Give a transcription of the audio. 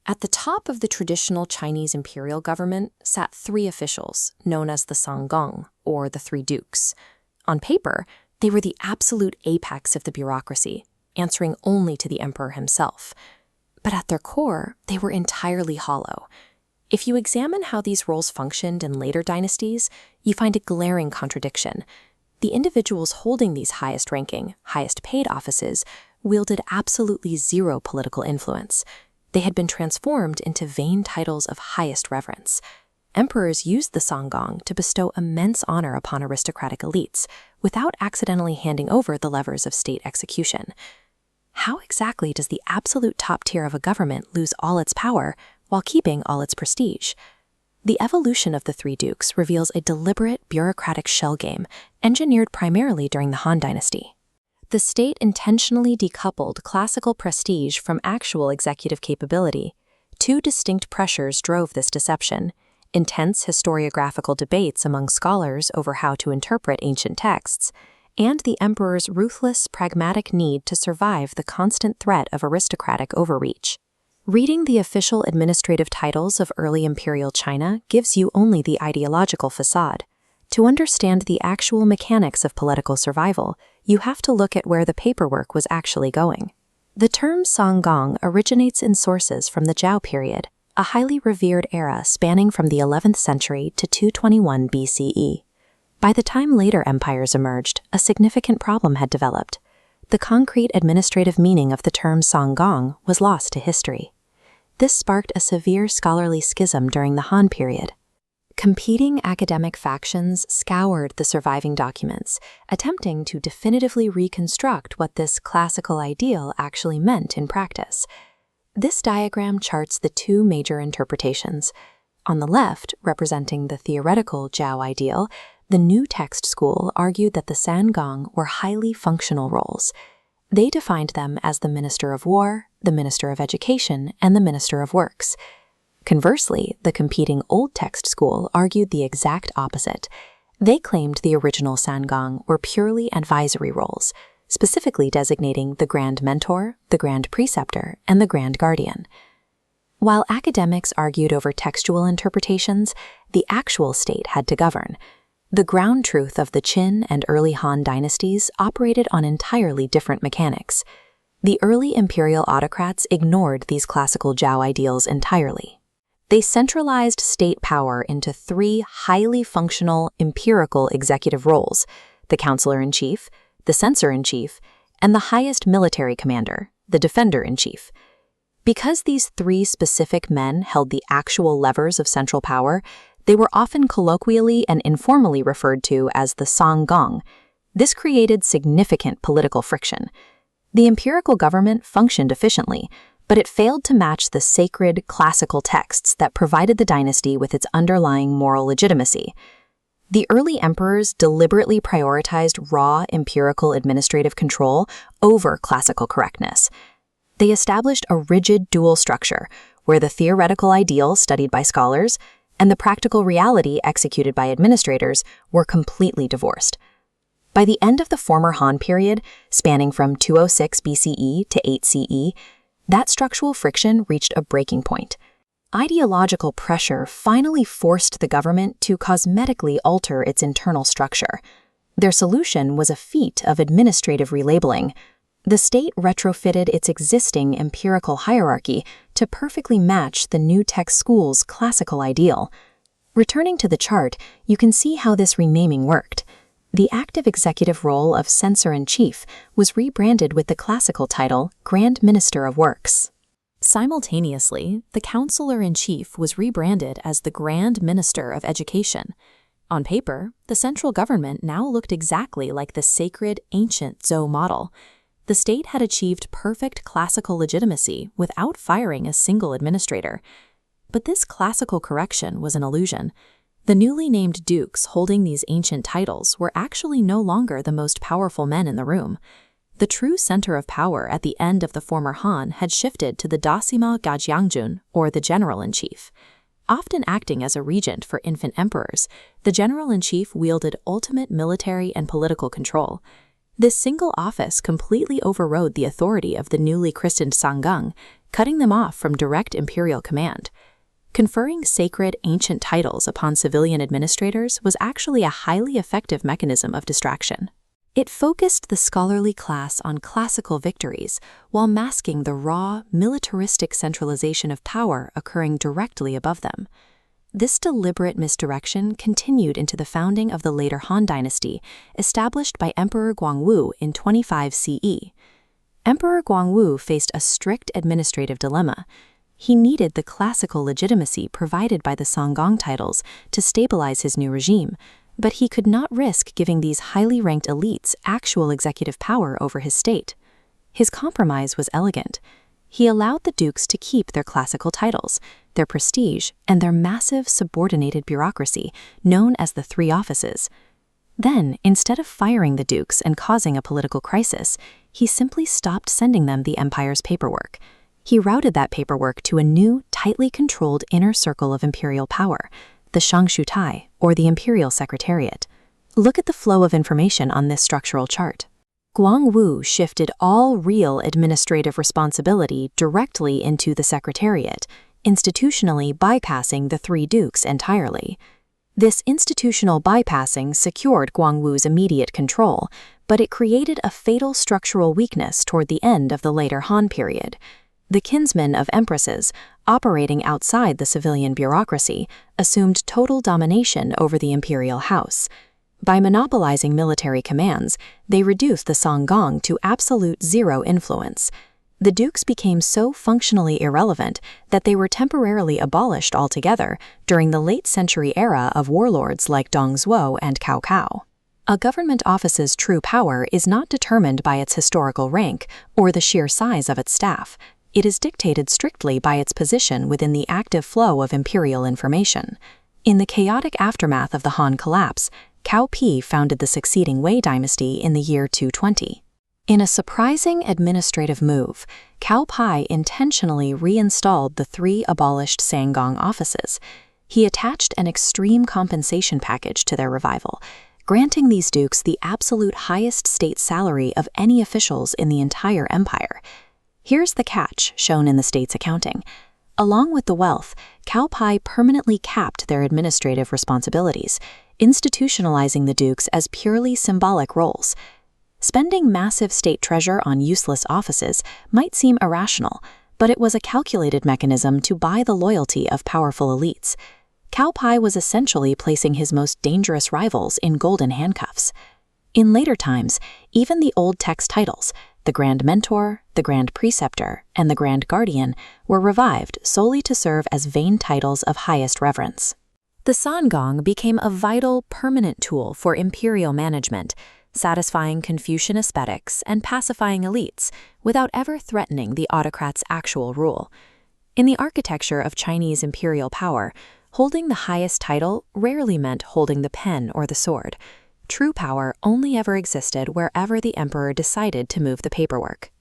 At the top of the traditional Chinese imperial government sat three officials, known as the Sanggong, or the Three Dukes. On paper, they were the absolute apex of the bureaucracy, answering only to the emperor himself. But at their core, they were entirely hollow. If you examine how these roles functioned in later dynasties, you find a glaring contradiction. The individuals holding these highest-ranking, highest-paid offices wielded absolutely zero political influence. They had been transformed into vain titles of highest reverence. Emperors used the Sanggong to bestow immense honor upon aristocratic elites, without accidentally handing over the levers of state execution. How exactly does the absolute top tier of a government lose all its power while keeping all its prestige? The evolution of the Three Dukes reveals a deliberate bureaucratic shell game engineered primarily during the Han Dynasty. The state intentionally decoupled classical prestige from actual executive capability. Two distinct pressures drove this deception: intense historiographical debates among scholars over how to interpret ancient texts, and the emperor's ruthless, pragmatic need to survive the constant threat of aristocratic overreach. Reading the official administrative titles of early imperial China gives you only the ideological facade. To understand the actual mechanics of political survival, you have to look at where the paperwork was actually going. The term Sanggong originates in sources from the Zhao period, a highly revered era spanning from the 11th century to 221 BCE. By the time later empires emerged, a significant problem had developed. The concrete administrative meaning of the term Sanggong was lost to history. This sparked a severe scholarly schism during the Han period. Competing academic factions scoured the surviving documents, attempting to definitively reconstruct what this classical ideal actually meant in practice. This diagram charts the two major interpretations. On the left, representing the theoretical Zhao ideal, the New Text school argued that the Sanggong were highly functional roles. They defined them as the Minister of War, the Minister of Education, and the Minister of Works. Conversely, the competing Old Text school argued the exact opposite. They claimed the original Sanggong were purely advisory roles, specifically designating the Grand Mentor, the Grand Preceptor, and the Grand Guardian. While academics argued over textual interpretations, the actual state had to govern. The ground truth of the Qin and early Han dynasties operated on entirely different mechanics. The early imperial autocrats ignored these classical Zhao ideals entirely. They centralized state power into three highly functional empirical executive roles: the counselor-in-chief, the censor-in-chief, and the highest military commander, the defender-in-chief. Because these three specific men held the actual levers of central power, they were often colloquially and informally referred to as the Sanggong. This created significant political friction. The imperial government functioned efficiently, but it failed to match the sacred, classical texts that provided the dynasty with its underlying moral legitimacy. The early emperors deliberately prioritized raw, empirical administrative control over classical correctness. They established a rigid dual structure, where the theoretical ideal studied by scholars and the practical reality executed by administrators were completely divorced. By the end of the former Han period, spanning from 206 BCE to 8 CE, that structural friction reached a breaking point. Ideological pressure finally forced the government to cosmetically alter its internal structure. Their solution was a feat of administrative relabeling. The state retrofitted its existing empirical hierarchy to perfectly match the New Text school's classical ideal. Returning to the chart, you can see how this renaming worked. The active executive role of censor-in-chief was rebranded with the classical title Grand Minister of Works. Simultaneously, the counselor-in-chief was rebranded as the Grand Minister of Education. On paper, the central government now looked exactly like the sacred, ancient Zhou model. The state had achieved perfect classical legitimacy without firing a single administrator. But this classical correction was an illusion. The newly named dukes holding these ancient titles were actually no longer the most powerful men in the room. The true center of power at the end of the former Han had shifted to the Dasima Gajiangjun, or the General-in-Chief. Often acting as a regent for infant emperors, the General-in-Chief wielded ultimate military and political control. This single office completely overrode the authority of the newly christened Sanggong, cutting them off from direct imperial command. Conferring sacred ancient titles upon civilian administrators was actually a highly effective mechanism of distraction. It focused the scholarly class on classical victories while masking the raw, militaristic centralization of power occurring directly above them. This deliberate misdirection continued into the founding of the later Han Dynasty, established by Emperor Guangwu in 25 CE. Emperor Guangwu faced a strict administrative dilemma. He needed the classical legitimacy provided by the Songgong titles to stabilize his new regime, but he could not risk giving these highly ranked elites actual executive power over his state. His compromise was elegant. He allowed the dukes to keep their classical titles, their prestige, and their massive subordinated bureaucracy, known as the Three Offices. Then, instead of firing the dukes and causing a political crisis, he simply stopped sending them the empire's paperwork. He routed that paperwork to a new, tightly controlled inner circle of imperial power, the Shangshutai, or the Imperial Secretariat. Look at the flow of information on this structural chart. Guangwu shifted all real administrative responsibility directly into the Secretariat, institutionally bypassing the three dukes entirely. This institutional bypassing secured Guangwu's immediate control, but it created a fatal structural weakness toward the end of the later Han period. The kinsmen of empresses, operating outside the civilian bureaucracy, assumed total domination over the imperial house. By monopolizing military commands, they reduced the Songgong to absolute zero influence. The dukes became so functionally irrelevant that they were temporarily abolished altogether during the late-century era of warlords like Dong Zhuo and Cao Cao. A government office's true power is not determined by its historical rank or the sheer size of its staff. It is dictated strictly by its position within the active flow of imperial information. In the chaotic aftermath of the Han collapse, Cao Pi founded the succeeding Wei dynasty in the year 220. In a surprising administrative move, Cao Pi intentionally reinstalled the three abolished Songgong offices. He attached an extreme compensation package to their revival, granting these dukes the absolute highest state salary of any officials in the entire empire. Here's the catch shown in the state's accounting. Along with the wealth, Cao Pi permanently capped their administrative responsibilities, institutionalizing the dukes as purely symbolic roles. Spending massive state treasure on useless offices might seem irrational, but it was a calculated mechanism to buy the loyalty of powerful elites. Cao Pi was essentially placing his most dangerous rivals in golden handcuffs. In later times, even the old text titles, the Grand Mentor, the Grand Preceptor, and the Grand Guardian, were revived solely to serve as vain titles of highest reverence. The Songgong became a vital, permanent tool for imperial management, satisfying Confucian aesthetics and pacifying elites without ever threatening the autocrat's actual rule. In the architecture of Chinese imperial power, holding the highest title rarely meant holding the pen or the sword. True power only ever existed wherever the emperor decided to move the paperwork.